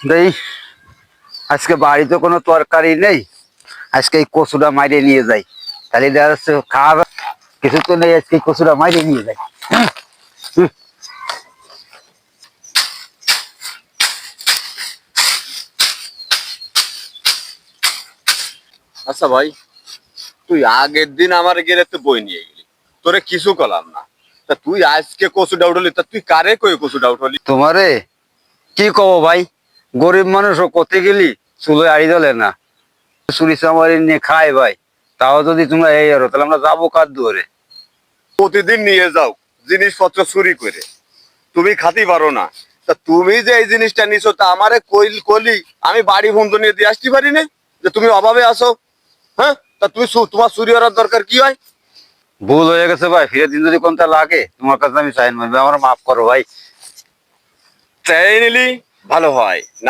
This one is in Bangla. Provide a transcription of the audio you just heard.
দেই, আজকে বাড়িতে কোনো তরকারি নেই, আজকে এই কচুটা মাইরে নিয়ে যাই, তাহলে দেখা যাচ্ছে খাওয়া কিছু তো নেই, আজকে এই কচুটা মাইরে নিয়ে যাই। আচ্ছা ভাই, তুই আগের দিন আমার গেলে তুই বই নিয়ে গেলি, তোরে কিছু করলাম না। তা তুই আজকে কচুটা উঠলি, তা তুই কারে কই কচুটা উঠলি? তোমারে কি কব ভাই, গরিব মানুষ ও করতে গেলি চুলো আড়ি দলে না, চুরি চামারি নিয়ে খায় ভাই। তাও যদি তোমরা এই আরো, তাহলে আমরা যাবো কার দুয়ারে? প্রতিদিন নিয়ে যাও জিনিসপত্র চুরি করে, তুমি খাতি পারো না। তা তুমি যে এই জিনিসটা নিছো, তা আমারে কলি আমি বাড়ি বন্ধ নিয়ে দিয়ে আসতে পারি না? যে তুমি অভাবে আসো? হ্যাঁ, তা তুমি তোমার চুরি করার দরকার কি হয়? ভুল হয়ে গেছে ভাই, ফিরে দিন যদি কোনটা লাগে তোমার কাছে আমি চাই না, আমার মাফ করো ভাই। চাই নিলি ভালো হয় না।